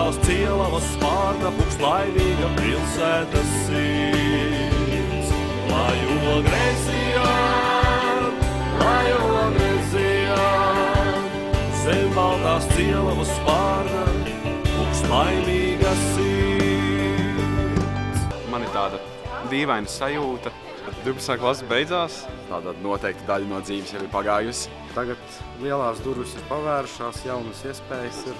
tās cielavas spārna, pukst laimīga pilsētas sirds. Lai ogrezijā, zem baltās cielavas spārna, pukst laimīga sirds. Man ir tāda dīvaina sajūta. 12. klase beidzās. Tāda noteikta daļa no dzīves jau ir pagājusi. Tagad lielās durvis ir pavērušās, jaunas iespējas ir.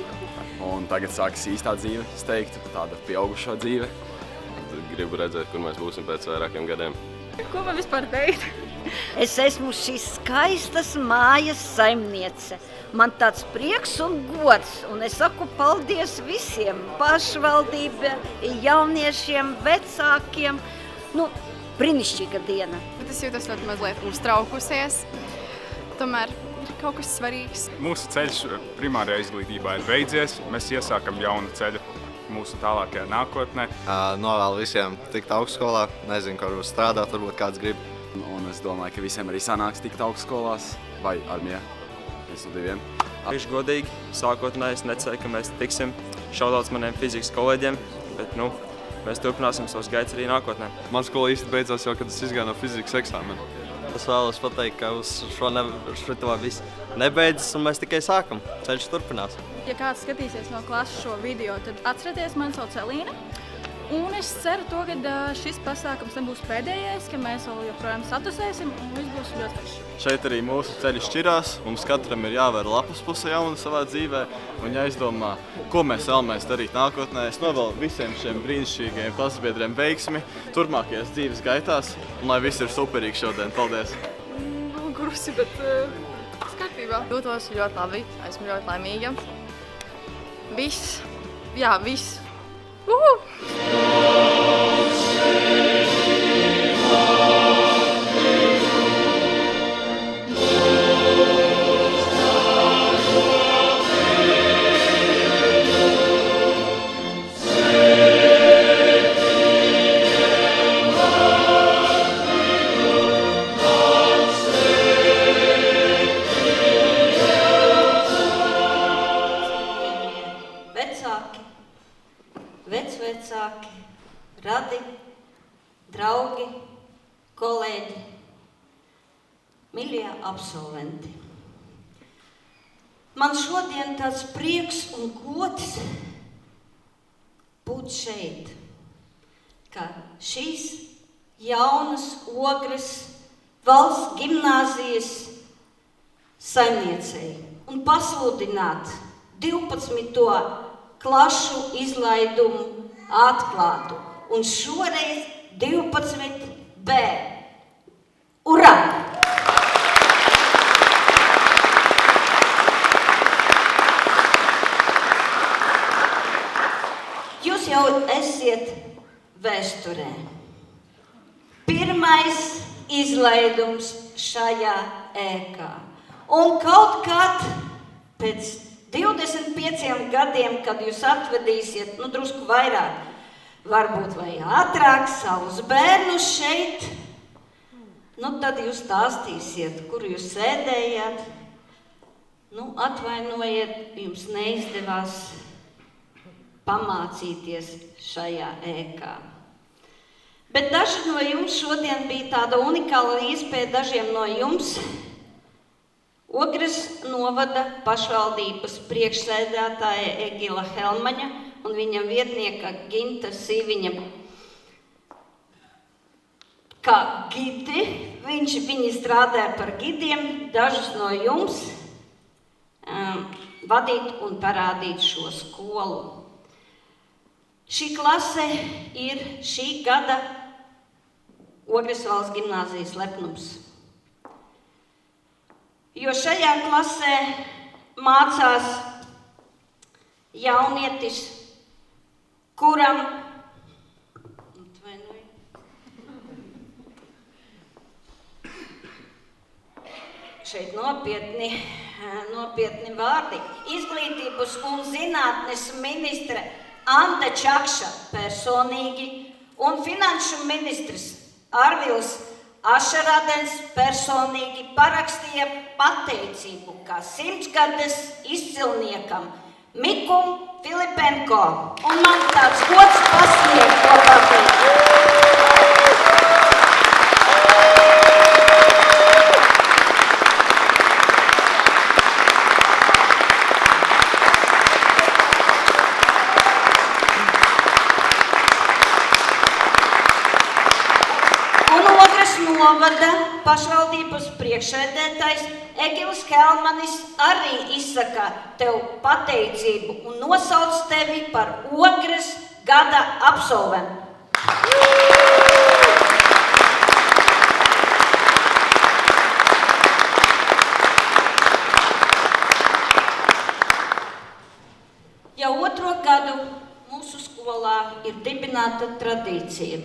Un tagad sākas īstā dzīve, es teiktu, tāda pieaugušo dzīve. Gribu redzēt, kur mēs būsim pēc vairākiem gadiem. Ko man vispār teikt? Es esmu šīs skaistas mājas saimniece. Man tāds prieks un gods, un es saku paldies visiem pašvaldība, jauniešiem, vecākiem. Brīnišķīga diena. Bet es jūtos ļoti mazliet uztraukusies. Tomēr ir kaut kas svarīgs. Mūsu ceļš primārajā izglītībā ir beidzies. Mēs iesākam jaunu ceļu mūsu tālākajā nākotnē. Novēlu visiem tikt augstskolā. Nezinu, kur strādāt, varbūt kāds grib. Un es domāju, ka visiem arī sanāks tikt augstskolās vai armijā. Viens no diviem. Viņš godīgi, sākotnēji es neceru, ka mēs tiksim. Šaudauts maniem fizikas kolēģiem, bet mēs turpināsim savus gaitas arī nākotnē. Man skola īsti beidzās jau, kad es izgāju no fizikas eksāmena. Es vēlos pateikt, ka uz šo viss nebeidzas un mēs tikai sākam. Ceļš turpinās. Ja kāds skatīsies no klases šo video, tad atcerieties, mani sauc Elīna. Un es ceru to, ka šis pasākums nebūs pēdējais, ka mēs vēl joprojām satusēsim un viss būs ļoti forši. Šeit arī mūsu ceļi šķirās. Mums katram ir jāvēr lapas puse jauna savā dzīvē un jāizdomā, ko mēs vēlamies darīt nākotnē. Es novēlu visiem šiem brīnišķīgajiem klasbiedriem veiksmi turpmākajās dzīves gaitās un lai viss ir superīgi šodien. Paldies! Grusi, bet skatībā. Jūtos ļoti labi, esmu ļoti laimīga. Viss. Vecvecāki, radi, draugi, kolēģi, mīļie absolventi. Man šodien tāds prieks un gods būt šeit, ka šīs jaunas Ogres valsts gimnāzijas saimniecei un pasludināt 12. klašu izlaidumu atklātu. Un šoreiz 12B. Urā! Jūs jau esiet vēsturē. Pirmais izlaidums šajā ēkā. Un kaut kad pēc 25 gadiem, kad jūs atvedīsiet, drusku vairāk, varbūt vai ātrāk savus bērnus šeit, tad jūs stāstīsiet, kur jūs sēdējāt. Atvainojiet, jums neizdevās pamācīties šajā ēkā. Bet daži no jums šodien bija tāda unikāla iespēja dažiem no jums Ogres novada pašvaldības priekšsēdētāja Egila Helmaņa un viņa vietnieka Ginta Sīviņa. Kā gidi, viņi strādāja par gidiem, dažus no jums vadīt un parādīt šo skolu. Šī klase ir šī gada Ogres valsts gimnāzijas lepnums. Jo šajā klasē mācās jaunietis, kuram šeit nopietni vārdi. Izglītības un zinātnes ministre Anta Čakša personīgi un finanšu ministrs Arvils Ašaradens personīgi parakstīja pateicību kā 100-gades izcilniekam Mikum Filipenko. Un man tāds gods pasniegt to pateikt. Novada pašvaldības priekšsēdētājs Egils Helmanis arī izsaka tev pateicību un nosauc tevi par Ogres gada absolventu. Jau otro gadu mūsu skolā ir dibināta tradīcija.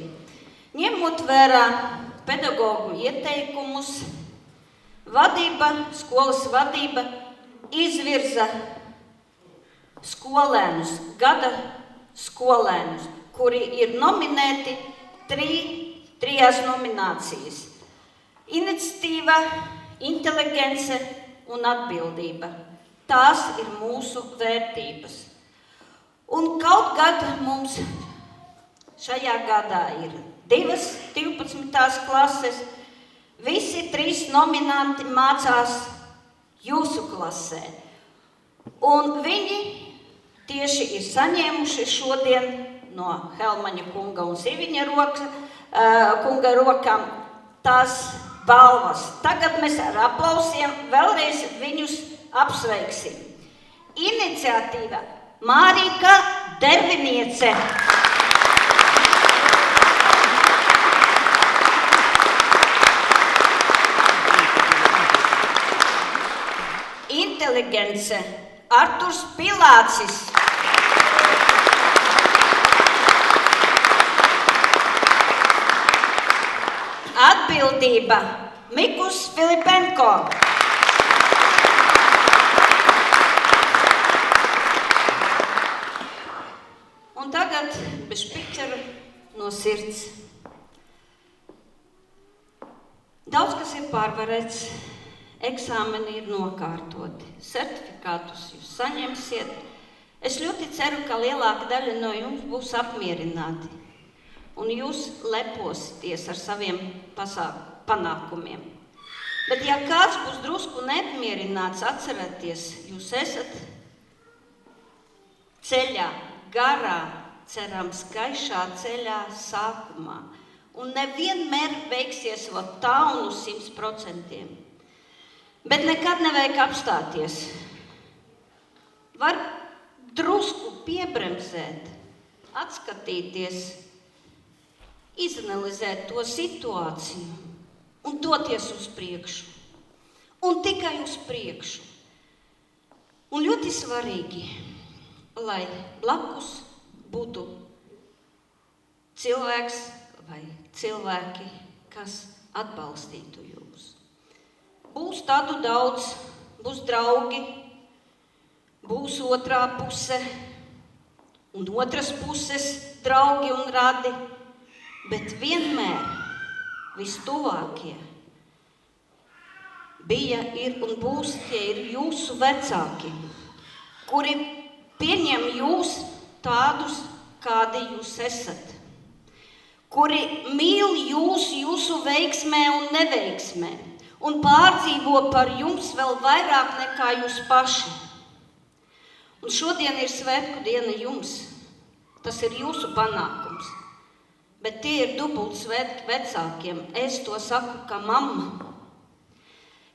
Ņemot vērā pedagogu ieteikumus, skolas vadība izvirza skolēnus, gada skolēnus, kuri ir nominēti trijās nominācijas. Iniciatīva, inteligence un atbildība. Tās ir mūsu vērtības. Un kaut gad mums šajā gadā ir 12. klases, visi 3 nominanti mācās jūsu klasē. Un viņi tieši ir saņēmuši šodien no Helmaņa kunga un Ziviņa kunga rokām tās balvas. Tagad mēs ar aplausiem vēlreiz viņus apsveiksim. Iniciatīva Mārika Derviniece. Inteligence Arturs Pilācis. Atbildība Mikus Filipenko. Un tagad bez pikčera no sirds. Daudz kas ir pārvarēts. Eksāmeni ir nokārtoti, certifikātus jūs saņemsiet. Es ļoti ceru, ka lielāka daļa no jums būs apmierināti un jūs leposieties ar saviem panākumiem. Bet ja kāds būs drusku neapmierināts, atcerieties, jūs esat ceļā, garā, cerams, gaišā ceļā sākumā. Un nevienmēr veiksies tā un uz 100%. Bet nekad nevajag apstāties. Var drusku piebremzēt, atskatīties, izanalizēt to situāciju un doties uz priekšu. Un tikai uz priekšu. Un ļoti svarīgi, lai blakus būtu cilvēks vai cilvēki, kas atbalstītu jūs. Būs tādu daudz, būs draugi, būs otrā puse un otras puses draugi un radi, bet vienmēr vistuvākie bija, ir un būs tie ir jūsu vecāki, kuri pieņem jūs tādus, kādi jūs esat, kuri mīl jūsu veiksmē un neveiksmē. Un pārdzīvo par jums vēl vairāk nekā jūs paši. Un šodien ir svētku diena jums. Tas ir jūsu panākums. Bet tie ir dubult svētki vecākiem. Es to saku kā mamma.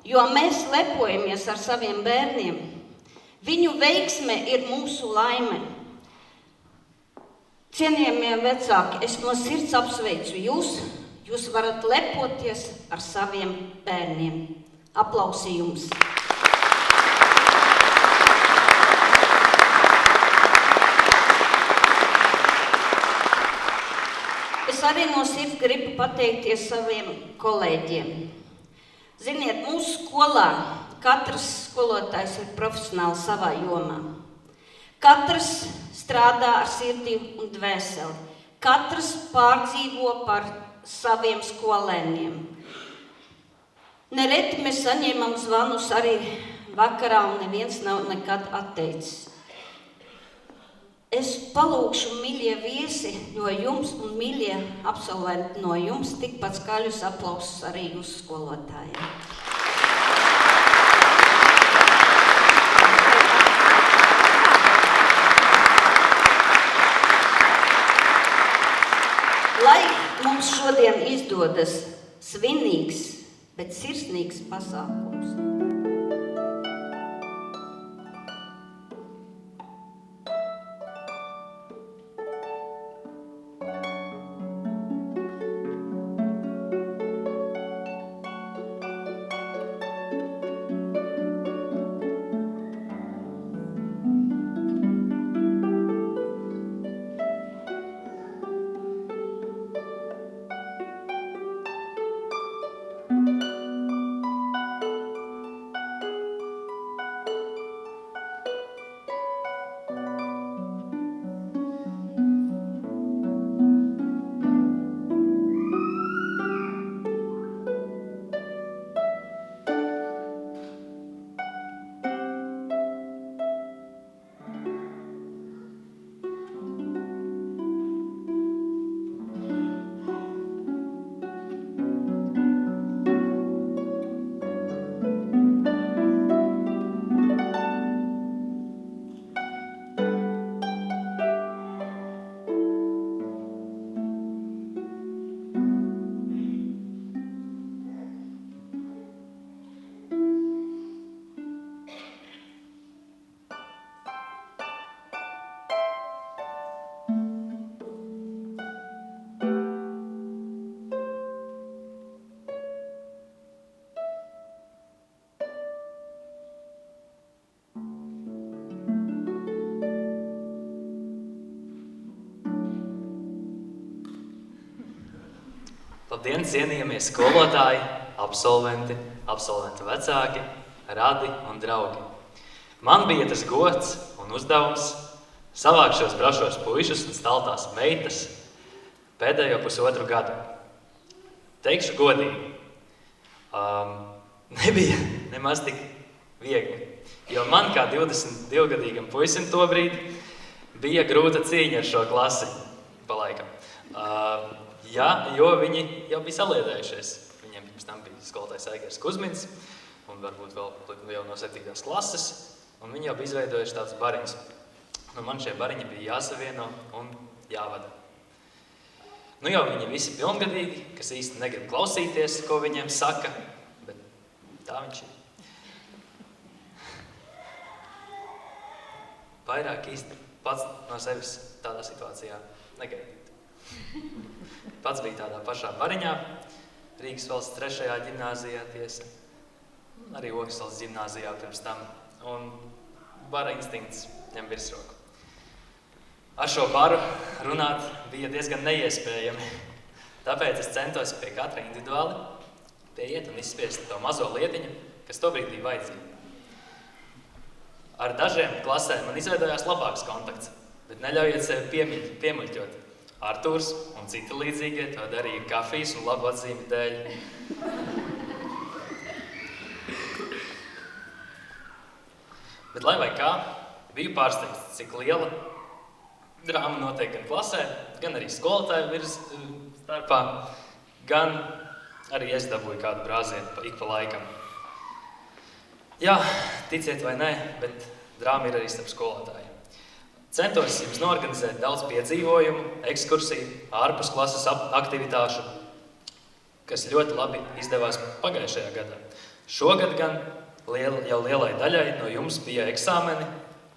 Jo mēs lepojamies ar saviem bērniem. Viņu veiksme ir mūsu laime. Cienījamie vecāki, es no sirds apsveicu jūs. Jūs varat lepoties ar saviem bērniem. Aplausi jums! Es arī no sirds gribu pateikties saviem kolēģiem. Ziniet, mūsu skolā katrs skolotājs ir profesionāls savā jomā. Katrs strādā ar sirdi un dvēseli. Katrs pārdzīvo par saviem skolēniem. Nereti mēs saņēmām zvanus arī vakarā un neviens nav nekad atteicis. es palūkšu, miļie viesi no jums un miļie absolventi no jums, tikpat skaļus aplausus arī jūsu skolotājiem. Lai mums šodien izdodas svinīgs, bet sirsnīgs pasākums. Labdien, cienījamie skolotāji, absolventi, absolventu vecāki, radi un draugi. Man bija tas gods un uzdevums savākt šos brašos puišus un staltās meitas pēdējo pusotru gadu. Teikšu godīgi, nebija nemaz tik viegli, jo man kā 22-gadīgam puisim tobrīd bija grūta cīņa ar šo klasi pa laikam. Jo viņi jau bija saliedējušies. Viņiem pirms tam bija skolotājs Aigars Kuzmins, un varbūt vēl no 7. klases, un viņi jau bija izveidojuši tāds bariņus. Man šie bariņi bija jāsavieno un jāvada. Jau viņi visi pilngadīgi, kas īsti negrib klausīties, ko viņiem saka, bet tā viņš ir. Vairāk īsti pats no sevis tādā situācijā negaidīt. Pats bija tādā pašā bariņā, Rīgas valsts 3. ģimnāzijā tiesa, arī Ogasvalsts ģimnāzijā pirms tam, un bara instinkts ņem virsroku. Ar šo baru runāt bija diezgan neiespējami, tāpēc es centos pie katra individuāli pieiet un izspiest to mazo lietiņu, kas tobrīd bija vajadzīga. Ar dažiem klasēm man izveidojās labāks kontakts, bet neļaujiet sevi piemuļķot. Artūrs un citi līdzīgie to darīja kafijas un labu atzīmi dēļ. Bet lai vai kā, biju pārsteigts, cik liela drāma notiek gan klasē, gan arī skolotāju starpā, gan arī es dabūju kādu brāzienu ik pa laikam. Jā, ticiet vai nē, bet drāma ir arī starp skolotājiem. Centos jums norganizēt daudz piedzīvojumu, ekskursiju, ārpus klases aktivitāšu, kas ļoti labi izdevās pagājušajā gadā. Šogad gan jau lielai daļai no jums bija eksāmeni,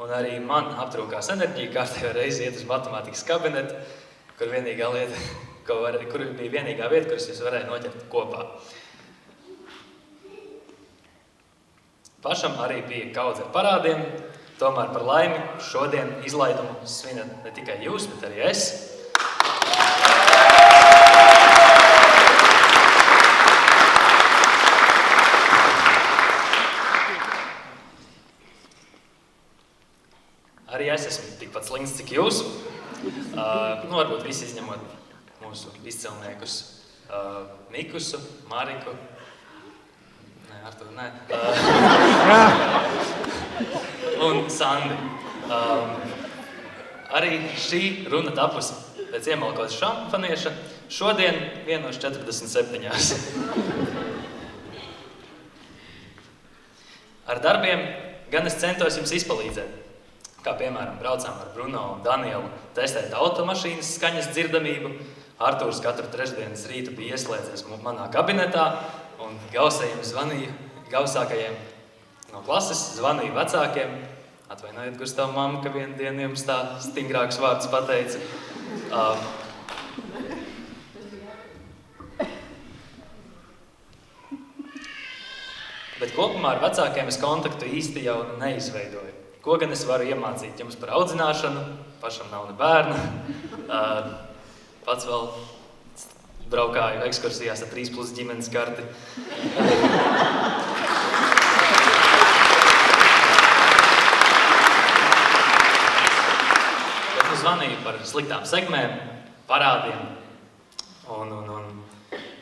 un arī man aptrūkās enerģija kārtējo reizi iet uz matemātikas kabinetu, kur bija vienīgā vieta, kuras jūs varēja noķert kopā. Pašam arī bija kaudze ar parādiem, tomēr par laimi šodien izlaidumu svinat ne tikai jūs, bet arī es. Arī es esmu tikpat slinks, cik jūs. Varbūt visi izņemot mūsu izcilniekus Mikusu, Mariku. Nē, Artur, nē. Un Sandi. Arī šī runa tapusi pēc iemalkotas šampanieša šodien 1:47. Ar darbiem gan es centos jums izpalīdzēt. Kā piemēram, braucām ar Bruno un Danielu testēt automašīnas skaņas dzirdamību. Artūrs katru trešdienas rītu bija ieslēdzies manā kabinetā un gausākajiem no klases zvanīja vecākiem. Atvainojiet, Gustav, mamma, ka vienu dienu jums tā stingrāks vārds pateica. Bet kopumā ar vecākiem es kontaktu īsti jau neizveidoju. Ko gan es varu iemācīt jums par audzināšanu? Pašam nav ne bērna. Pats vēl braukāju ekskursijās ar 3+ ģimenes karti. Bet nu zvanīju par sliktām sekmēm, parādiem.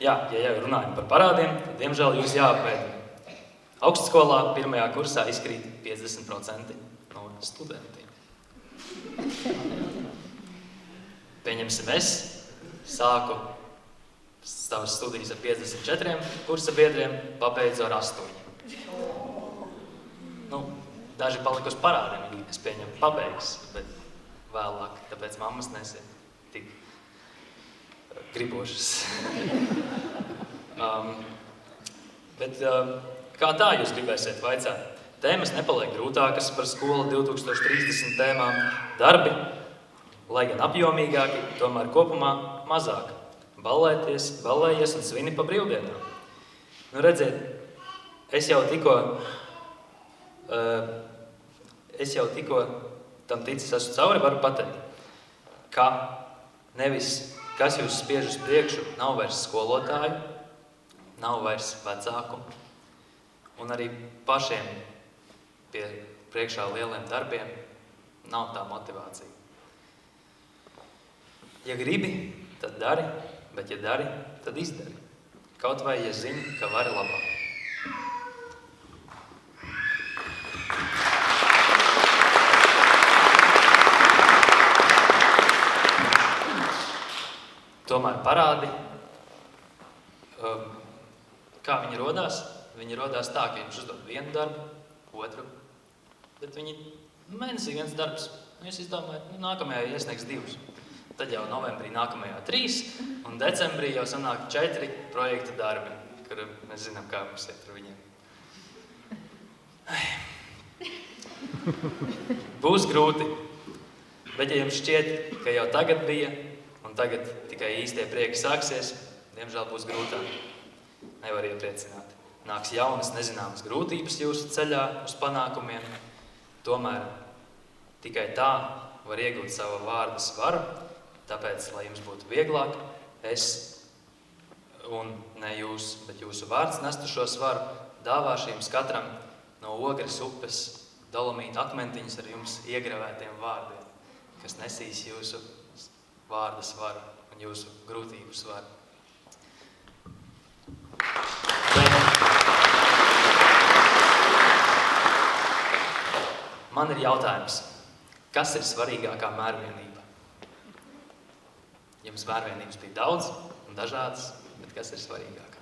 Jā, ja jau runājam par parādiem, tad diemžēl jūs jāapvēd. Augstskolā 1. kursā izkrīt 50% no studentiem. Pieņemsim, es sāku savas studijas ar 54 kursa biedriem, pabeidzu ar 8. Daži palika uz parādiem, es pieņemu pabeigs, bet vēlāk, tāpēc mammas nesiet tik gribošas. Bet kā tā jūs gribēsiet vaicāt? Tēmas nepaliek grūtākas par skolu 2030 tēmām. Darbi, lai gan apjomīgāki, tomēr kopumā mazāk. Ballējies un svini pa brīvdienām. Redziet, es jau tikko tam ticis esmu cauri, varu pateikt, ka nevis, kas jūs spiež uz priekšu, nav vairs skolotāju, nav vairs vecāku, un arī pašiem pie priekšā lieliem darbiem nav tā motivācija. Ja gribi, tad dari, bet ja dari, tad izdari. Kaut vai, ja zini, ka vari labāk. Tomēr parādi, kā viņi rodās? Viņi rodās tā, ka jums uzdod vienu darbu, otru, bet viņi mēnesī viens darbs. Jūs izdomājat, nākamajā iesniegs 2. Tad jau novembrī nākamajā 3, un decembrī jau sanāk 4 projekta darbi, kur mēs zinām, kā mums iet ar viņiem. Būs grūti, bet ja jums šķiet, ka jau tagad bija, un tagad tikai īstie prieki sāksies, diemžēl būs grūtāk. Nevar iepriecināt. Nāks jaunas, nezināmas grūtības jūsu ceļā uz panākumiem. Tomēr tikai tā var iegūt savu vārdu svaru, tāpēc, lai jums būtu vieglāk, es, un ne jūs, bet jūsu vārds nestu šo svaru, dāvāšu jums katram no Ogres upes dolomīta akmentiņus ar jums iegravētiem vārdiem, kas nesīs jūsu vārda svaru un jūsu grūtību svaru. Man ir jautājums, kas ir svarīgākā mērvienība? Jums mērvienības bija daudz un dažādas, bet kas ir svarīgākā?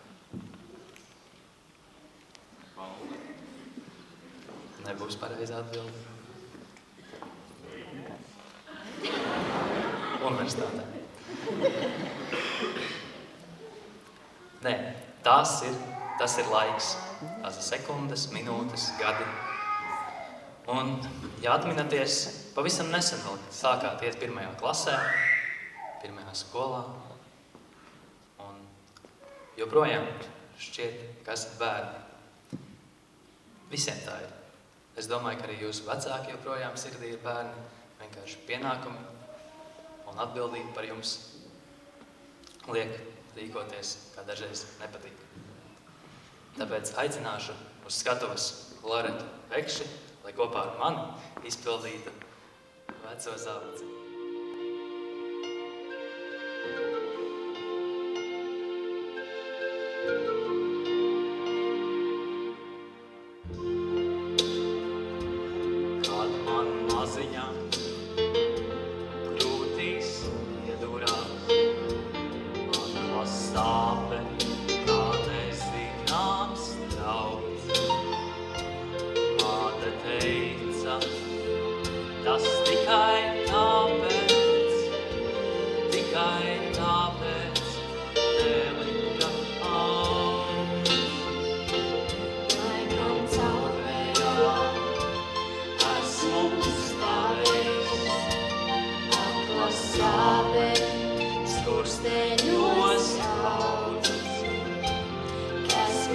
Nebūs pareizā atbilde. Universitātē. Nē, tas ir laiks. Tas ir sekundes, minūtes, gadi. Un, ja atminaties, pavisam nesen vēl sākāt iet 1. klasē, 1. skolā, un joprojām šķiet, ka esat bērni. Visiem tā ir. Es domāju, ka arī jūsu vecāki joprojām sirdī ir bērni, vienkārši pienākumi un atbildība par jums liek rīkoties, kā dažreiz nepatīk. Tāpēc aicināšu uz skatuves Loretu Vekši, lai kopā ar mani izpildītu veco zāleci. Kad man maziņā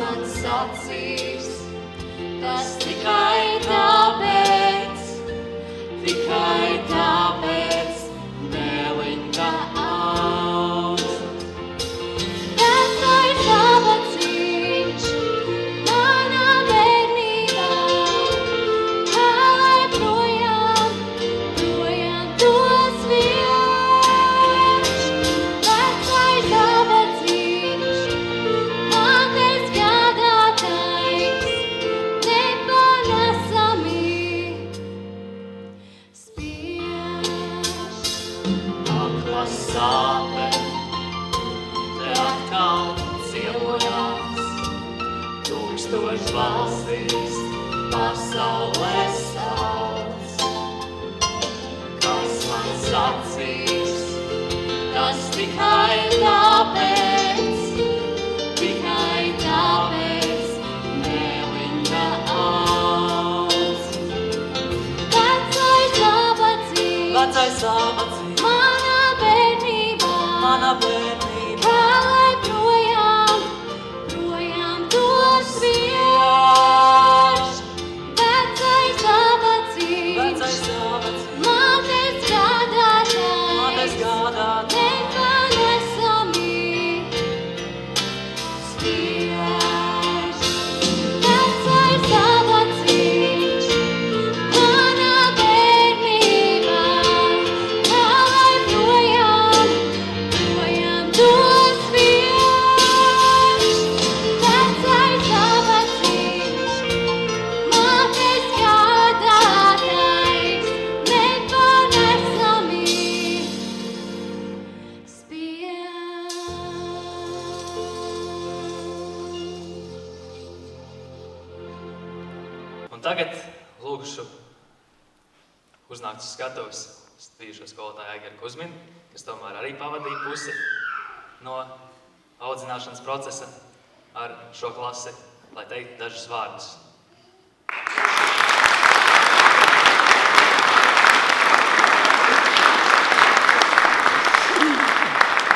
man sacīs, tas tikai tāpēc, Belinda aug. Vecais abaciņš manā bērnībā, kā lai projām tos vienš. Vecais abaciņš, mātes gādātājs, nepanesami spiež. Akla sāpe, te atkal ciemojās, tūkstoš valstīs pasaulē sauc. Kas man sacīs, tas tikai tāpēc, Belinda aug. Vecais abaciņš, manā bērnībā, kā lai projām tos vienš. Vecais abaciņš, mātes gādātājs, nepanesami spiež. Vecais abaciņš, manā bērnībā, kā lai projām tos vienš. Vecais abaciņš, mātes gādātājs, nepanesami Un tagad lūgšu uznākt uz skatuves bijušo skolotāju Aigaru Kuzminu, kas tomēr arī pavadīja pusi no audzināšanas procesa ar šo klasi, lai teiktu dažus vārdus.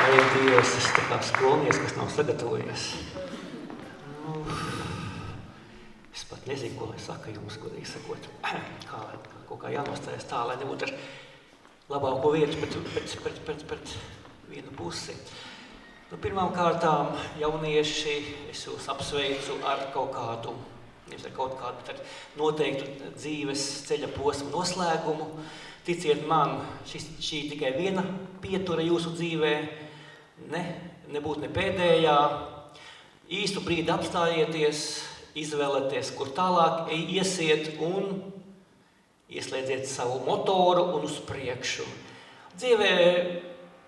Vai Dievs, es tā kā skolnieks, kas nav sagatavojies. Es pat nezinu, ko lai saka jums, godīgi sakot. Kaut kā jānostājas tā, lai nebūtu ar labāko vietu pret vienu pusi. Pirmām kārtām, jaunieši, es jūs apsveicu ar kaut kādu, nevis ar kaut kādu, bet ar noteiktu dzīves ceļa posmu noslēgumu. Ticiet man, šī tikai viena pietura jūsu dzīvē, nebūt ne pēdējā. Īstu brīdi apstājieties, izvēlieties, kur tālāk iesiet un ieslēdziet savu motoru un uz priekšu. Dzīvē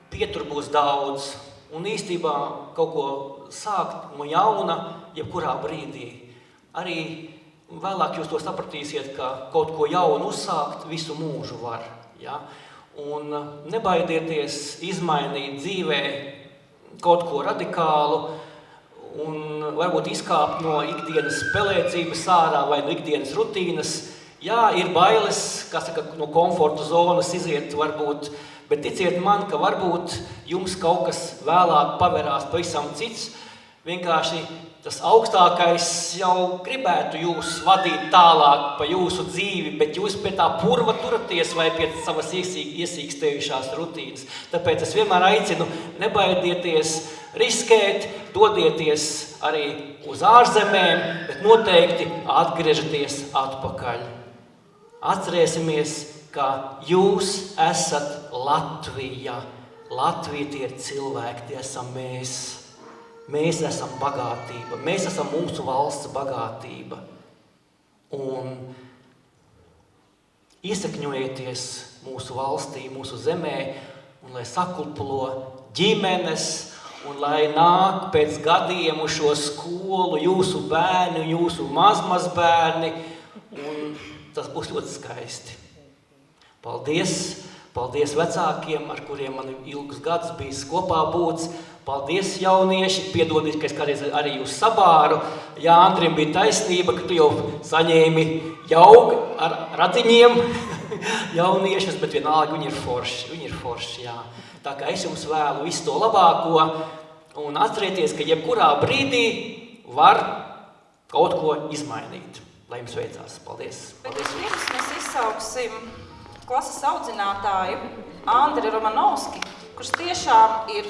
pietur būs daudz un īstībā kaut ko sākt no jauna, jebkurā brīdī. Arī vēlāk jūs to sapratīsiet, ka kaut ko jaunu uzsākt visu mūžu var. Ja? Un nebaidieties izmainīt dzīvē kaut ko radikālu un varbūt izkāpt no ikdienas spēlēcības ārā vai no ikdienas rutīnas. Jā, ir bailes, kas no komforta zonas iziet varbūt, bet ticiet man, ka varbūt jums kaut kas vēlāk paverās pavisam cits. Vienkārši tas augstākais jau gribētu jūs vadīt tālāk pa jūsu dzīvi, bet jūs pie tā purva turaties vai pie savas iesīkstējušās rutīnas. Tāpēc es vienmēr aicinu, nebaidieties riskēt, dodieties arī uz ārzemēm, bet noteikti atgriežaties atpakaļ. Atcerēsimies, ka jūs esat Latvija. Latvija tie ir cilvēki, tie esam mēs. Mēs esam bagātība, mēs esam mūsu valsts bagātība. Un iesakņojieties mūsu valstī, mūsu zemē, un lai sakulpulo ģimenes, un lai nāk pēc gadiem uz šo skolu jūsu bērni, jūsu mazmazbērni, un tas būs ļoti skaisti. Paldies! Paldies vecākiem, ar kuriem man ilgus gadus bijis kopā būts. Paldies, jaunieši, piedodiet, ka es kādreiz arī jūs sabāru. Jā, Andrim bija taisnība, ka tu jau saņēmi jau ar radiņiem jauniešus, bet vienalga viņi ir forši, jā. Tā kā es jums vēlu visu to labāko un atcerieties, ka jebkurā brīdī var kaut ko izmainīt, lai jums veicās. Paldies! Bet vispirms mēs izsauksim klases audzinātāju Andri Romanovski, kurš tiešām ir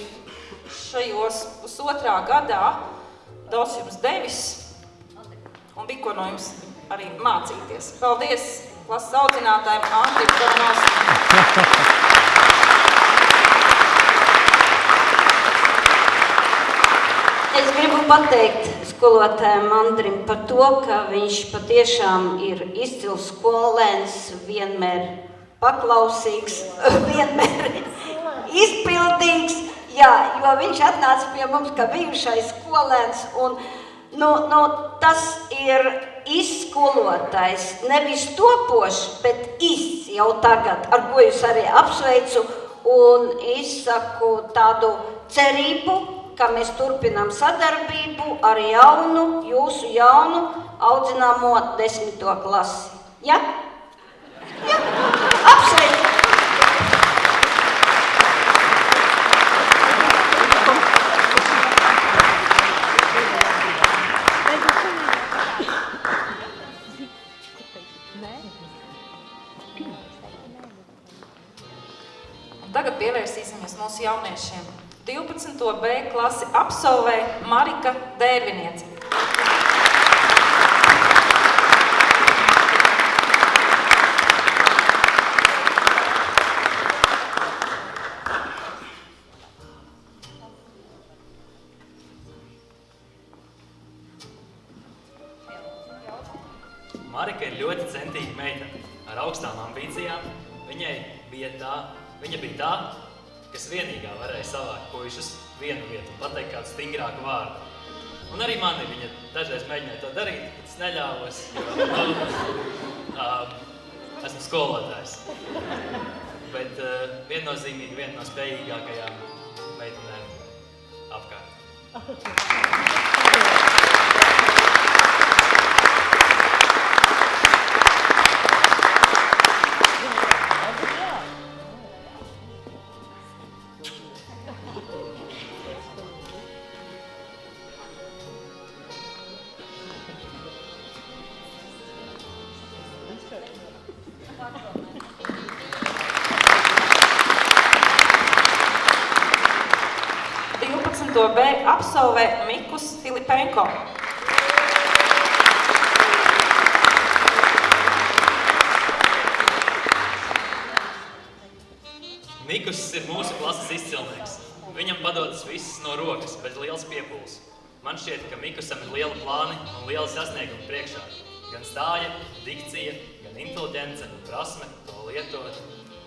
šajos pusotrā gadā daudz jums devis un bija ko no jums arī mācīties. Paldies klases audzinātājiem Andrim Romanovskim! Es gribu pateikt skolotājiem Andrim par to, ka viņš patiešām ir izcils skolēns, vienmēr paklausīgs, vienmēr izpildīgs, jā, jo viņš atnāca pie mums kā bijušais skolēns, un tas ir izskolotājs, nevis topošs, bet īsts jau tagad, ar ko jūs arī apsveicu, un izsaku tādu cerību, ka mēs turpinām sadarbību ar jūsu jaunu audzināmo 10. klasi. Ja? Ja, apsveicu! Tagad pievērsīsimies mūsu jauniešiem. 12. B klasi absolvē Marika Dērviniece. Marika ir ļoti centīga meitene ar augstām ambīcijām. Viņa bija tā, kas vienīgā varēja savākt puišus vienu vietu un pateikt kādu stingrāku vārdu. Un arī mani viņa dažreiz mēģināja to darīt, bet es neļāvos, jo esmu skolotājs. Bet viennozīmīgi viena no spējīgākajām meitenēm apkārt. 12. B absolvē Mikus Filipenko. Mikus ir mūsu klases izcilnieks. Viņam padodas viss no rokas, bez liels piepūles. Man šķiet, ka Mikusam ir liela plāni un liela sasnieguma priekšā. Gan stāja, dikcija, gan inteliģence un prasme to lietot,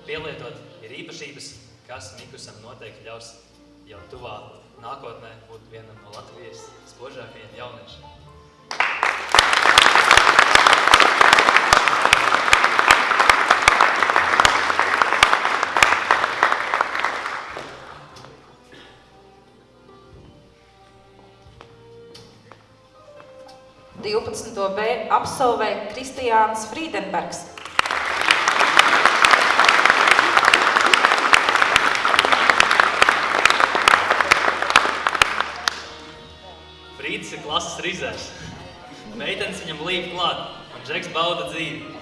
pielietot ir īpašības, kas Mikusam noteikti ļaus jau tuvā nākotnē būt vienam no Latvijas spožākajiem jauniešiem. B absolvē Kristiāns Frīdenbergs. Frīdis ir klases rizēs. Meitenes viņam līp klāt, un Džeks bauda dzīvi.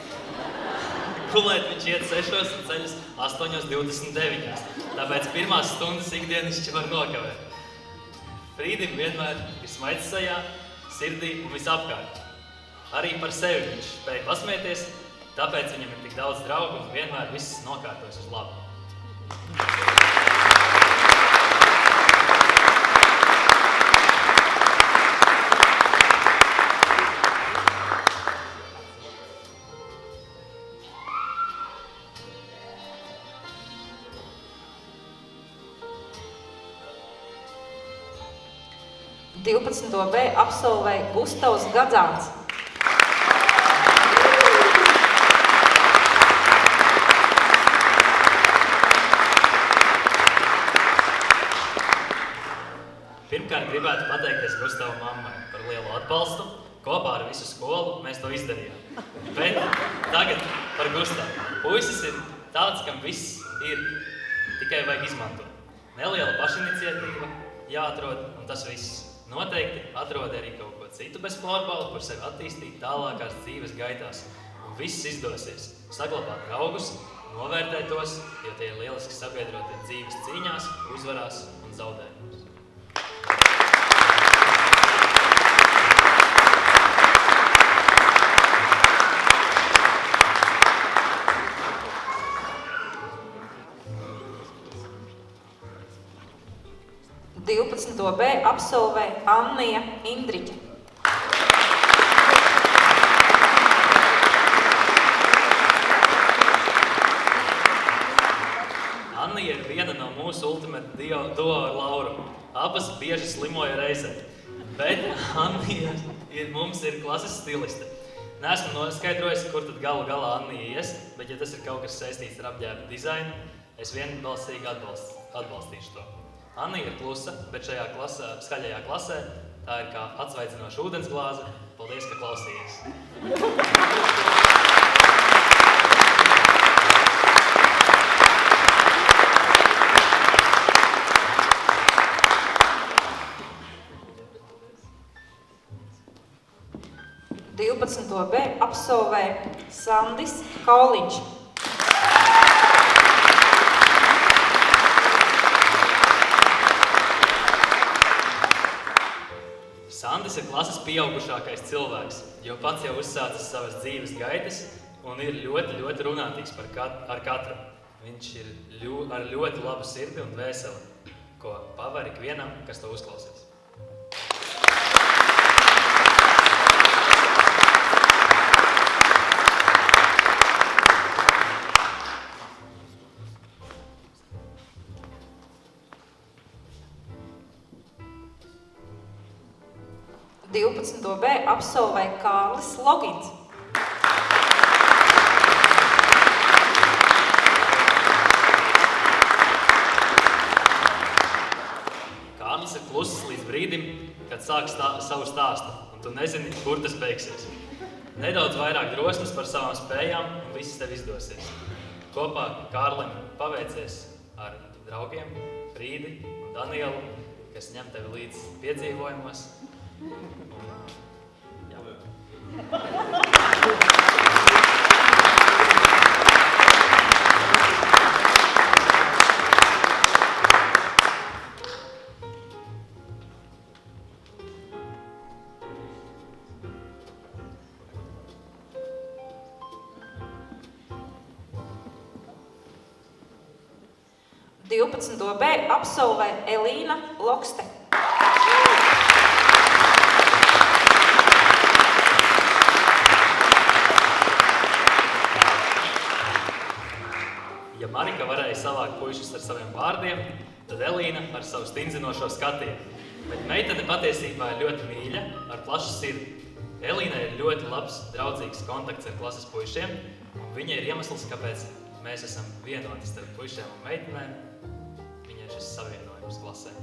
Gulēt viņš iet 6 un ceļas 8:29, tāpēc pirmās stundas ikdienišķi var nokavēt. Frīdim vienmēr ir smaids sajā, sirdī un visapkārt. Arī par sevi viņš spēja pasmieties, tāpēc viņam ir tik daudz draugu un vienmēr viss nokārtojas uz labu. B absolvē Gustavs Gadzāns. Pirmkārt gribētu pateikties Gustava mammai par lielu atbalstu. Kopā ar visu skolu mēs to izdarījām. Bet tagad par Gustavu. Puisis ir tāds, kam viss ir, tikai vajag izmantot. Neliela pašiniciatīva jāatrod, un tas viss. noteikti atrodi arī kaut ko citu bez florbola, kur sevi attīstīt tālākās dzīves gaitās. Un viss izdosies. Saglabāt draugus, novērtēt tos, jo tie ir lieliski sabiedroti dzīves cīņās, uzvarās un zaudējumos. B absolvē Annija Indriķa. Annija ir viena no mūsu ultimate duo ar Lauru. Abas bieži slimoja reizē. Bet Annija mums ir klases stiliste. Neesmu noskaidrojis, kur tad galu galā Annija ies, bet ja tas ir kaut kas saistīts ar apģērbu dizainu, es vienbalsīgi atbalstīšu to. Annija ir klusa, bet šajā skaļajā klasē tā ir kā atsvaidzinoša ūdensglāze. Paldies, ka klausījies! B absolvē Sandis Kauliņš. Sandis ir klases pieaugušākais cilvēks, jo pats jau uzsācis savas dzīves gaitas un ir ļoti, ļoti runātīgs ar katru. Viņš ir ar ļoti labu sirdi un dvēseli, ko paver ikvienam, kas to uzklausīs. B absolvē Kārlis Logins. Kārlis ir klusis līdz brīdim, kad sāk savu stāstu, un tu nezini, kur tas beigsies. Nedaudz vairāk drosmes par savām spējām, un viss tev izdosies. Kopā Kārlim paveicies ar draugiem Frīdi un Danielu, kas ņem tevi līdz piedzīvojumos. B absolvē Elīna Lokste. Ja Marika varēja savākt puišus ar saviem vārdiem, tad Elīna ar savu stindzinošo skatienu. Bet meitene patiesībā ir ļoti mīļa, ar plašu sirdi. Elīnai ir ļoti labs, draudzīgs kontakts ar klases puišiem, un viņa ir iemesls, kāpēc mēs esam vienoti starp puišiem un meitenēm. Viņa ir šis savienojums klasē.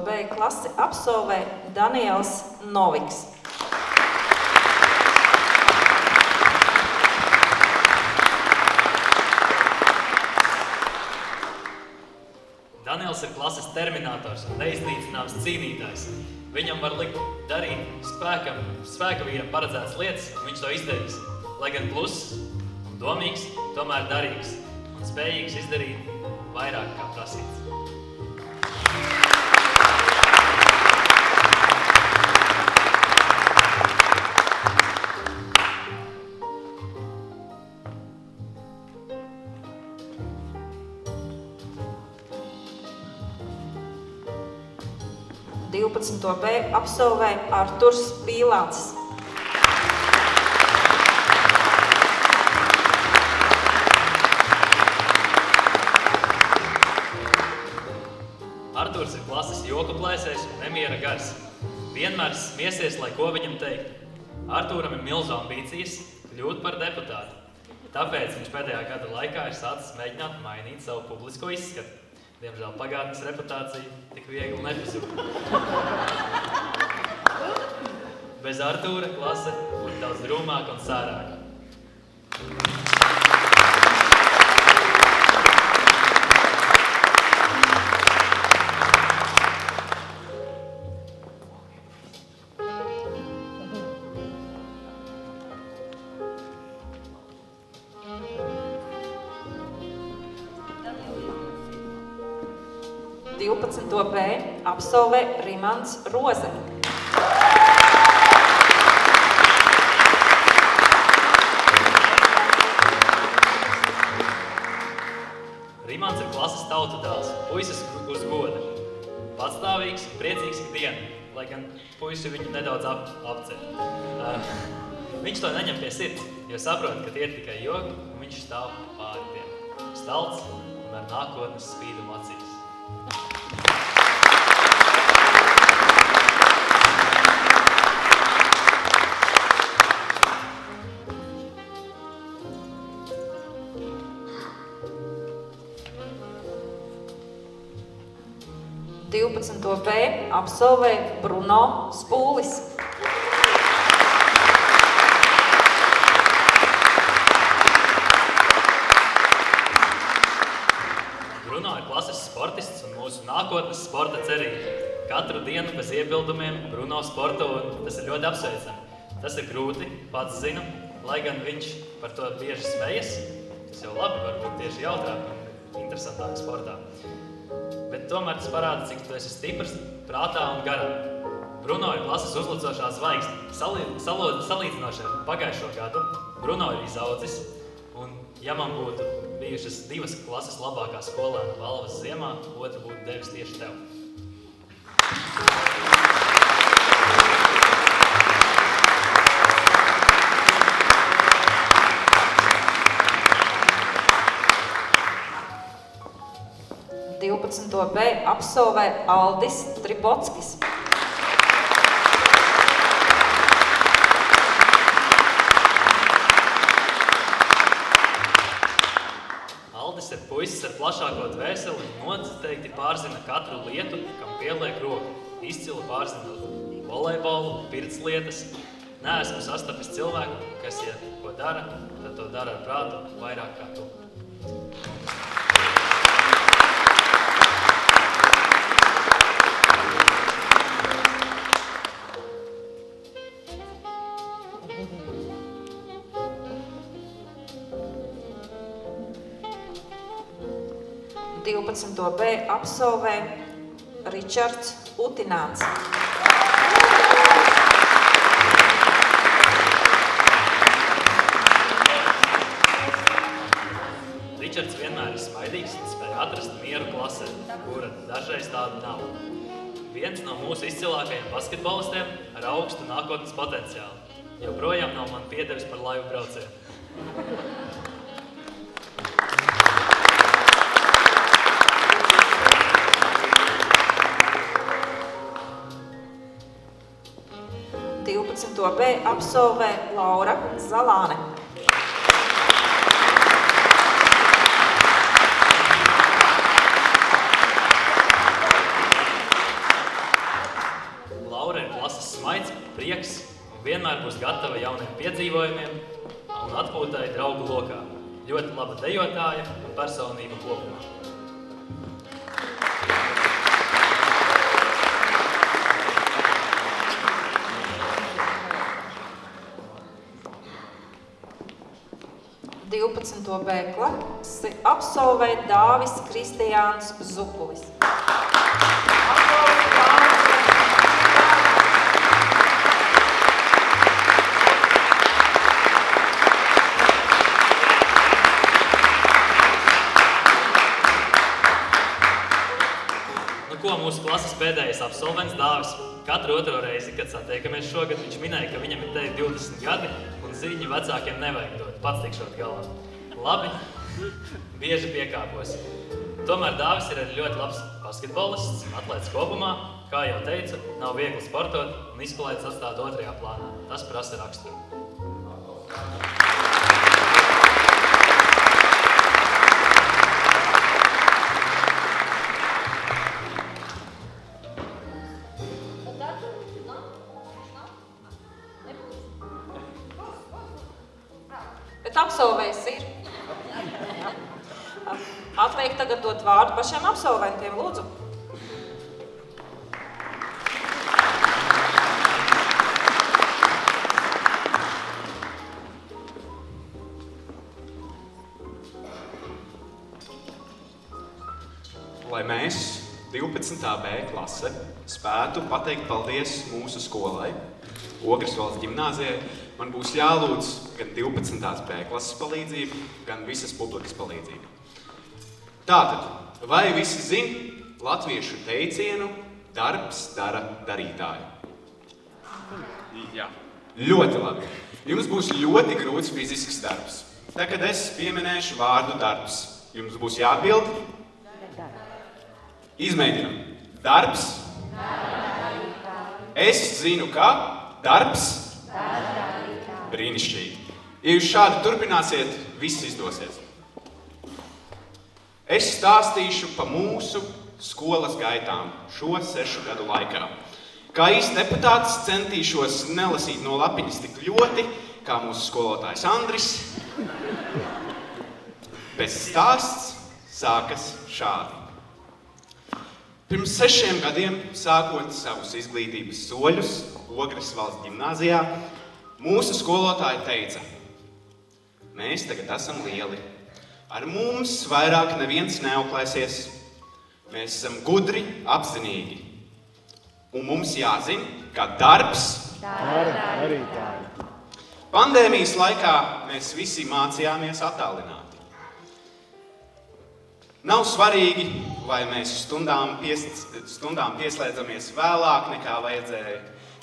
B klasi absolvē Daniels Noviks. Daniels ir klases terminators un neiznīcināms cīnītājs. Viņam var likt darīt spēka vīram paredzētas lietas, un viņš to izdarīs. Lai gan kluss un domīgs, tomēr darīgs un spējīgs izdarīt vairāk kā prasīts. B absolvē Arturs Vīlāns. Arturs ir klases joku plēsējs un nemiera gars. Vienmēr smiesies, lai ko viņam teikt. Artūram ir milzu ambīcijas kļūt par deputātu. Tāpēc viņš pēdējā gada laikā ir sācis mēģināt mainīt savu publisko izskatu. Diemžēl pagātnes reputācija tik viegli nepazūd. Bez Artūra klase ir daudz drūmāka un sārāka. B absolvē Rimants Roze. Rimants ir klases tautu dēls, puisis uz goda. Patstāvīgs un priecīgs ikdienu, lai gan puisi viņu nedaudz apcer. Viņš to neņem pie sirds, jo saprot, ka tie ir tikai joki, un viņš stāv pāri tiem. Stalts un ar nākotnes spīdumu acīs. B absolvē Bruno Spūlis. Bruno ir klases sportists un mūsu nākotnes sporta cerība. katru dienu bez iebildumiem Bruno sporto, un tas ir ļoti apsveicami. Tas ir grūti, pats zinu, lai gan viņš par to bieži smejas, tas jau labi, varbūt tieši jautrāk un interesantāk sportā. Bet tomēr tas parāda, cik tu esi stiprs, prātā un garā. Bruno ir klases uzlicošā zvaigzne. Salīdzinoši ar pagājušo gadu, Bruno ir izaudzis, un ja man būtu bijušas 2 klases labākās skolēna balvas ziemā, otru būtu devis tieši tev. B absolvē Aldis Tribockis. Aldis ir puisis ar plašāko dvēseli un noteikti pārzina katru lietu, kam pieliek roku. Izcili pārzina volejbolu, pirts lietas. Neesmu sastapis cilvēku, kas, ja ko dara, tad to dara ar prātu vairāk kā tu. B absolvē Ričards Utināts. Ričards vienmēr ir smaidīgs un spēj atrast mieru klasē, kura dažreiz tāda nav. Viens no mūsu izcilākajiem basketbolistiem ar augstu nākotnes potenciālu. Joprojām nav man piedevis par laivu braucienu. B absolvē Laura Zalāne. Laura ir klases smaids, prieks un vienmēr būs gatava jauniem piedzīvojumiem un atpūtai draugu lokā. Ļoti laba dejotāja un personība kopumā. B klasi absolvē Dāvis Kristiāns Zupulis. Ko mūsu klases pēdējais absolvents Dāvis? Katru otro reizi, kad satiekamies šogad, viņš minēja, ka viņam ir te 20 gadi un ziņu vecākiem nevajag dot, pats tikšot galā. Labi, bieži piekāpos. Tomēr Dāvis ir arī ļoti labs basketbolists, atlēts kopumā. Kā jau teicu, nav viegli sportot un izklaides atstāt otrajā plānā. Tas prasa raksturu. Bet absolvējis ir. Atliek tagad dot vārdu pašiem absolventiem, lūdzu. Lai mēs, 12. B klase, spētu pateikt paldies mūsu skolai, Ogres valsts ģimnāzijai, man būs jālūdz gan 12. B klases palīdzība, gan visas publikas palīdzība. Tātad, vai visi zin latviešu teicienu darbs dara darītāju? Jā. Ļoti labi. Jums būs ļoti grūts fizisks darbs. Tā, kad es pieminēšu vārdu darbs, jums būs jāatbild? Izmēģinam. Darbs? Es zinu, ka darbs? Brīnišķīgi. Ja jūs šādi turpināsiet, viss izdosies. Es stāstīšu pa mūsu skolas gaitām šo 6 gadu laikā. Kā īsts deputāts centīšos nelasīt no lapiņas tik ļoti, kā mūsu skolotājs Andris. Bet stāsts sākas šādi. Pirms 6 gadiem, sākot savus izglītības soļus Ogres valsts ģimnāzijā, mūsu skolotāji teica: mēs tagad esam lieli. Ar mums vairāk neviens neauklēsies. Mēs esam gudri, apzinīgi. Un mums jāzina, ka darbs dara darītāju. Pandēmijas laikā mēs visi mācījāmies attālināti. Nav svarīgi, vai mēs stundām pieslēdzamies vēlāk nekā vajadzēja.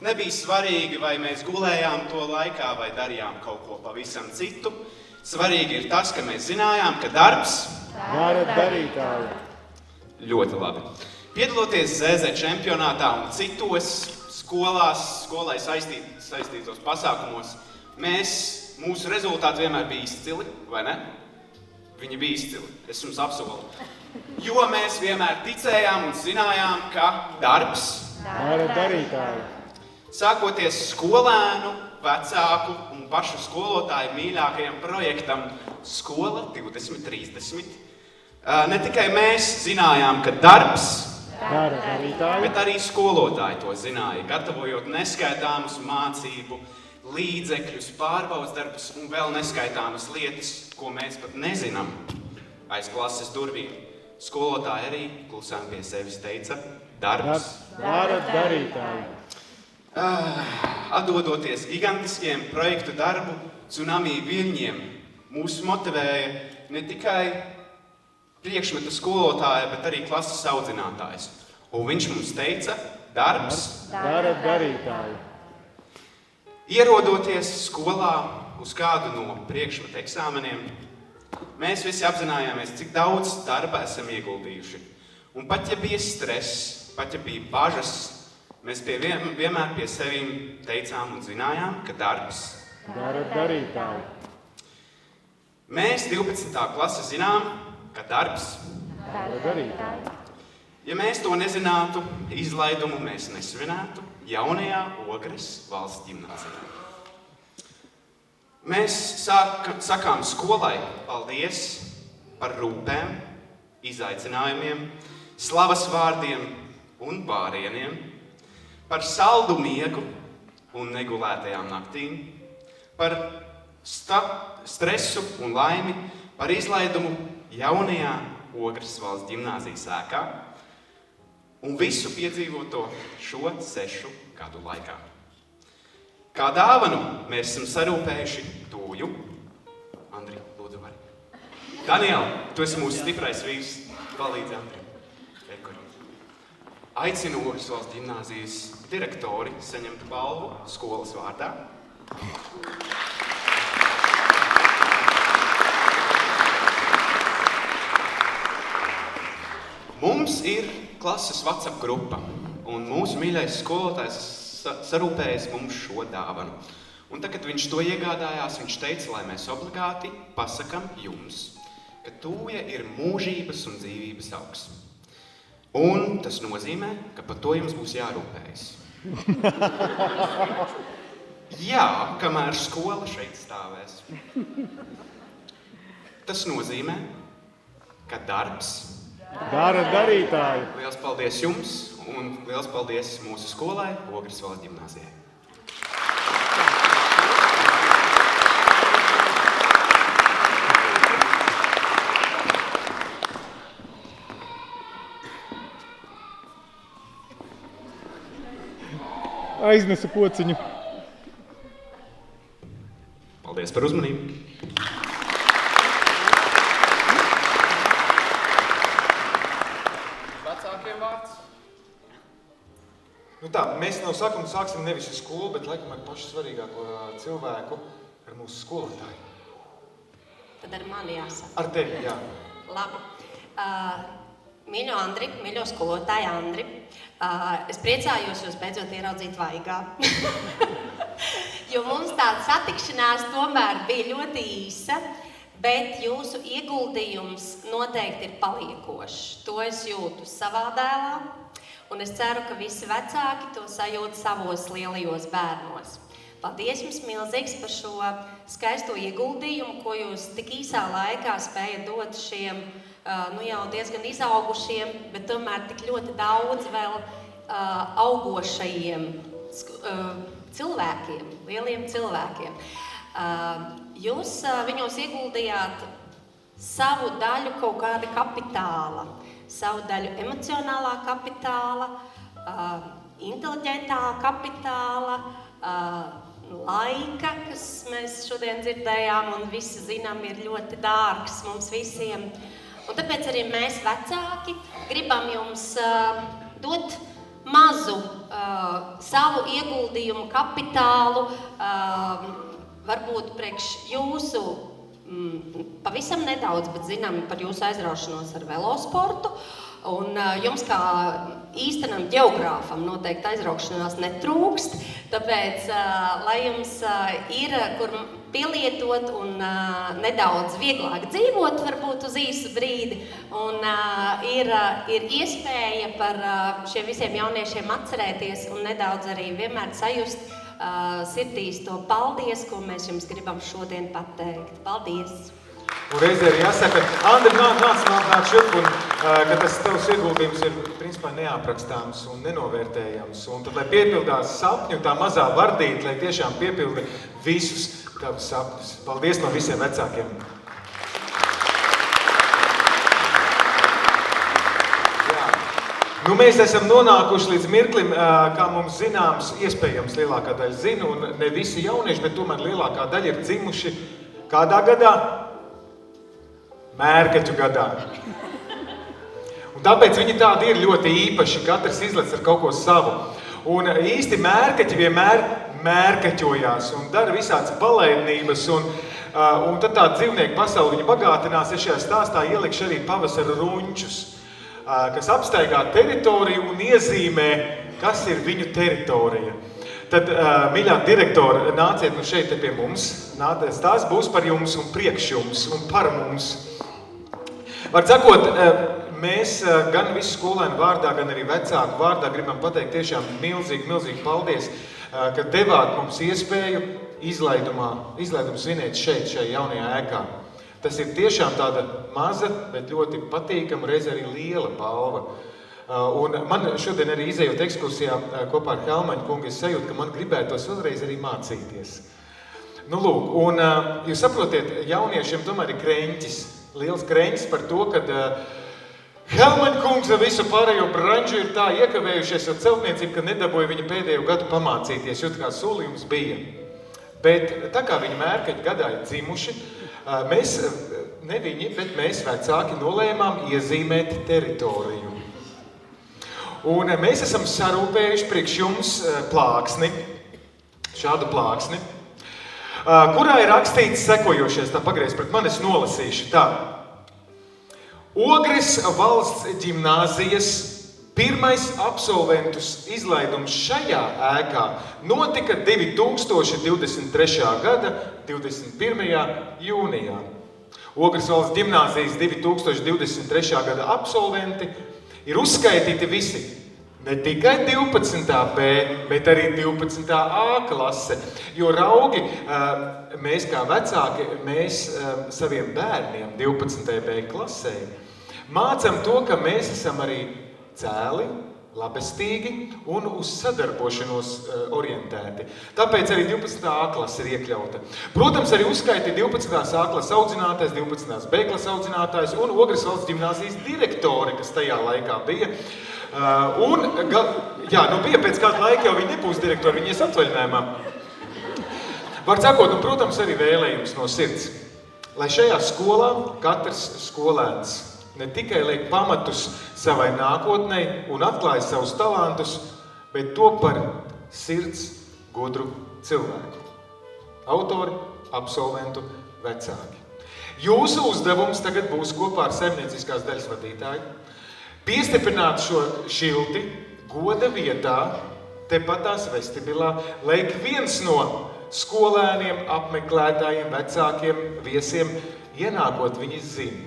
Nebija svarīgi, vai mēs gulējām to laikā vai darījām kaut ko pavisam citu. Svarīgi ir tas, ka mēs zinājām, ka darbs dara darītāju. Ļoti labi. Piedaloties ZZ čempionātā un citos skolai saistītos pasākumos, mūsu rezultāti vienmēr bija izcili, vai ne? Viņi bija izcili, es jums apsolu. Jo mēs vienmēr ticējām un zinājām, ka darbs dara darītāju. Sākoties skolēnu, vecāku un pašu skolotāju mīļākajam projektam Skola 2030, ne tikai mēs zinājām, ka darbs dara darītāju, bet arī skolotāji to zināja, gatavojot neskaitāmus mācību līdzekļus, pārbaudas darbus un vēl neskaitāmas lietas, ko mēs pat nezinām aiz klases durvīm. Skolotāji arī klusām pie sevis teica: darbs dara darītāju. Atdodoties gigantiskiem projektu darbu tsunami viļņiem, mūs motivēja ne tikai priekšmeta skolotāja, bet arī klases audzinātājs. Un viņš mums teica: darbs dara darītāju. Ierodoties skolā uz kādu no priekšmeta eksāmeniem, mēs visi apzinājāmies, cik daudz darba esam ieguldījuši. Un pat ja bija stress, pat ja bija bažas, mēs vienmēr pie sevīm teicām un zinājām, ka darbs dara darītāju. Mēs 12. klase zinām, ka darbs dara darītāju. Ja mēs to nezinātu, izlaidumu mēs nesvinētu jaunajā Ogres valsts ģimnāzijā. Mēs sakām skolai paldies par rūpēm, izaicinājumiem, slavas vārdiem un pārieniem, par saldu miegu un negulētajām naktīm, par stresu un laimi, par izlaidumu jaunajā Ogres valsts ģimnāzijas ēkā un visu piedzīvoto šo 6 gadu laikā. Kā dāvanu mēs esam sarūpējuši tūju. Andri, lūdzu, vari. Daniel, tu esi mūsu stiprais vīrs. Palīdzi, Andri. Aicinu Ogres valsts ģimnāzijas direktori saņemt balvu skolas vārdā. Mums ir klases WhatsApp grupa, un mūsu mīļais skolotājs sarūpējis mums šo dāvanu. Un tad, kad viņš to iegādājās, viņš teica, lai mēs obligāti pasakam jums, ka tūja ir mūžības un dzīvības augs. Un tas nozīmē, ka par to jums būs jārūpējas. Jā, kamēr skola šeit stāvēs. Tas nozīmē, ka darbs dara darītāju. Liels paldies jums un liels paldies mūsu skolai Ogres valsts ģimnāzijai. Aiznesu pociņu. Paldies par uzmanību. Vecākiem vārds. Nu tā, mēs no sākuma sāksim nevis ar skolu, bet laikam ar pašu svarīgāko cilvēku, ar mūsu skolotāju. Tad ar mani jāsaka. Ar tevi, jā. Labi. Mīļo Andri, mīļo skolotāju Andri, es priecājos jūs beidzot ieraudzīt vaigā. Jo mums tāda satikšanās tomēr bija ļoti īsa, bet jūsu ieguldījums noteikti ir paliekošs. To es jūtu savā dēlā, un es ceru, ka visi vecāki to sajūt savos lielajos bērnos. Paldies jums milzīgs par šo skaisto ieguldījumu, ko jūs tik īsā laikā spējat dot šiem jau diezgan izaugušiem, bet tomēr tik ļoti daudz vēl augošajiem cilvēkiem, lieliem cilvēkiem. Jūs viņos ieguldījāt savu daļu kaut kāda kapitāla, savu daļu emocionālā kapitāla, inteliģentā kapitāla, laika, kas mēs šodien dzirdējām un visi zinām, ir ļoti dārgs mums visiem. Un tāpēc arī mēs vecāki gribam jums dot mazu savu ieguldījumu kapitālu, varbūt priekš jūsu pavisam nedaudz, bet zinām par jūsu aizraušanos ar velosportu. Un jums kā īstenam ģeogrāfam noteikti aizraušanās netrūkst, tāpēc, lai jums ir, kur pielietot un nedaudz vieglāk dzīvot, varbūt uz īsu brīdi, un ir iespēja par šiem visiem jauniešiem atcerēties un nedaudz arī vienmēr sajust sirdīs to paldies, ko mēs jums gribam šodien pateikt. Paldies! Un reizē arī jāsaka, Andri, nāc šurp, un ka tas tavs ieguldījums ir principā neaprakstāms un nenovērtējams. Un tad, lai piepildās sapņu, tā mazā vardīte, lai tiešām piepildi visus tavus sapņus. Paldies no visiem vecākiem! Jā. Nu, mēs esam nonākuši līdz mirklim, kā mums zināms, iespējams lielākā daļa zina, un ne visi jaunieši, bet tomēr lielākā daļa ir dzimuši kādā gadā? Mērkaķu gadā. Un tāpēc viņi tādi ir ļoti īpaši, katrs izlec ar kaut ko savu. Un īsti mērkaķi vienmēr mērkaķojās un dara visādas palaidnības, un tad tā dzīvnieku pasauli viņi bagātinās. Es šajā stāstā ielikšu arī pavasara runčus, kas apstaigā teritoriju un iezīmē, kas ir viņu teritorija. Tad, mīļā direktori, nāciet nu šeit pie mums, tās būs par jums un priekš jums un par mums. Var sakot, mēs gan visu skolēnu vārdā, gan arī vecāku vārdā gribam pateikt tiešām milzīgi paldies, ka devāt mums iespēju izlaidumu svinēt šeit, šajā jaunajā ēkā. Tas ir tiešām tāda maza, bet ļoti patīkama, reiz arī liela balva. Un man šodien arī izejot ekskursijā kopā ar Helmaņu kungu, es sajūtu, ka man gribētos vēlreiz arī mācīties. Nu, lūk, un jūs saprotiet, jauniešiem tomēr ir kreņķis. Liels kreņķis par to, ka Helmaņa kungs ar visu pārējo branžu ir tā iekavējušies ar celtniecību, ka nedabūja viņa pēdējo gadu pamācīties, jo tā kā solījums bija. Bet tā kā viņi mērkaķi gadā ir dzimuši, mēs, ne viņi, bet mēs vecāki nolēmām iezīmēt teritoriju. Un mēs esam sarūpējuši priekš jums plāksni, šādu plāksni, kurā ir rakstīts sekojošies, tā pagriez pret mani, es nolasīšu tā. Ogres valsts ģimnāzijas pirmais absolventus izlaidums šajā ēkā notika 2023. gada 21. jūnijā. Ogres valsts ģimnāzijas 2023. gada absolventi ir uzskaitīti visi. Ne tikai 12. B, bet arī 12. A klase, jo raugi mēs kā vecāki, mēs saviem bērniem 12. B klasē mācam to, ka mēs esam arī cēli, labestīgi un uz sadarbošanos orientēti. Tāpēc arī 12. A klase ir iekļauta. Protams, arī uzskaiti 12. A klases audzinātājs, 12. B klases audzinātājs un Ogres valsts ģimnāzijas direktori, kas tajā laikā bija. Bija pēc kāda laika jau viņi nebūs direktori, viņi ies atvaļinājumā. Var sakot, un, protams, arī vēlējums no sirds, lai šajā skolā katrs skolēns ne tikai liek pamatus savai nākotnei un atklāja savus talantus, bet to par sirds gudru cilvēku. Autori, absolventu, vecāki. Jūsu uzdevums tagad būs kopā ar saimnieciskās daļas vadītāju piestiprināt šo šilti goda vietā, tepatās vestibilā, lai ik viens no skolēniem, apmeklētājiem, vecākiem, viesiem ienākot viņi zina,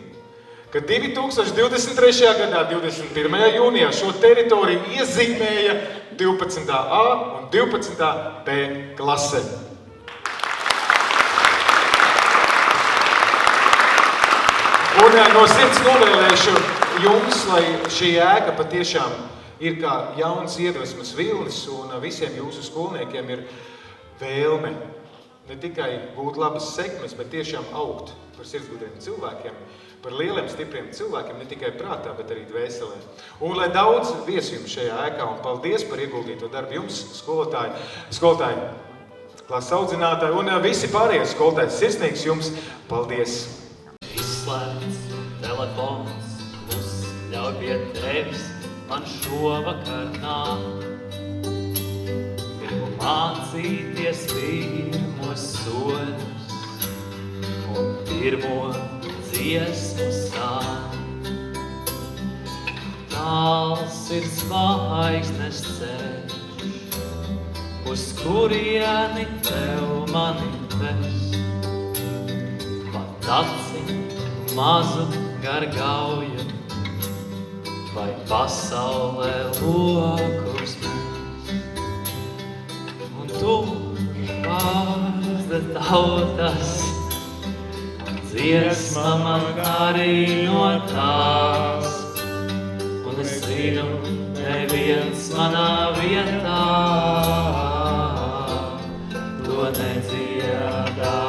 ka 2023. gadā 21. jūnijā šo teritoriju iezīmēja 12. A un 12. B klase. Un no sirds novēlēšu jums, lai šī ēka patiešām ir kā jauns iedvesmas vilnis, un visiem jūsu skolniekiem ir vēlme ne tikai būt labas sekmes, bet tiešām augt par sirdsgudriem cilvēkiem, par lieliem, stipriem cilvēkiem, ne tikai prātā, bet arī dvēselē. Un lai daudz viesu jums šajā ēkā, un paldies par ieguldīto darbu jums, skolotāji, klases audzinātāji, un visi pārējie skolotāji. Sirsnīgs jums paldies! Izslēgts telefons, klus ļauj pie tevis man šovakar nāk. Gribu mācīties pirmos soļus un pirmo dziesmu sāk. Tāls ir zvaigznes ceļš, uz kurieni tev mani vest. Pat aci mazu gargauju, vai pasaulē lokus mēs. Un tu vārda tautas, dziesma man arī no tās. Un es zinu, neviens manā vietā to nedziedās.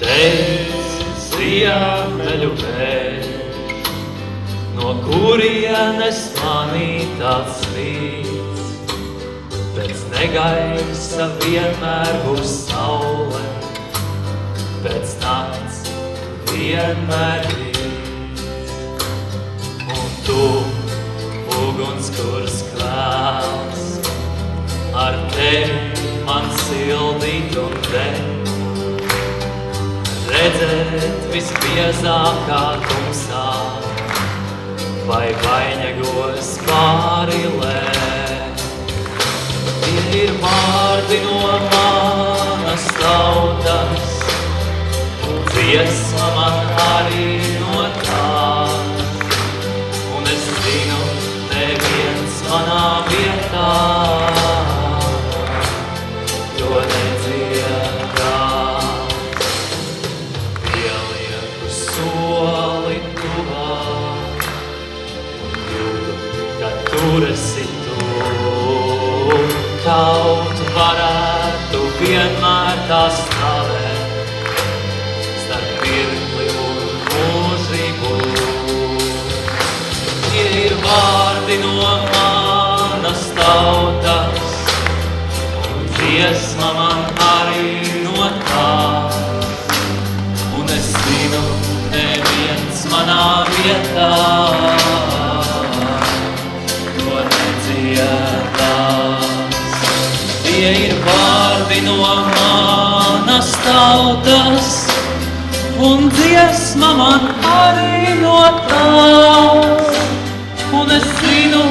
Teic, ziemeļu vējš, no kurienes manī tāds svīts. Pēc negaisa vienmēr būs saule, pēc nakts vienmēr rīts. Un tu, ugunskurs kvēls, ar tevi man sildīt un degt. Redzēt visbiezākā tumsā, vai vainagos pārilēt. Tie ir vārdi no manas tautas, dziesma man arī no tās. Un es zinu, neviens manā vietā to nedziedās. Pielieku soli tuvāk un jūtu, ka tur esi tu. Kaut varētu vienmēr tā stāvēt starp mirkli un mūžību. Tie ir vārdi no manas tautas, un dziesma man arī no tās. Un es zinu, neviens manā vietā to nedziedās. Tie ir vārdi no manas tautas, un dziesma man arī no tās. Un es zinu,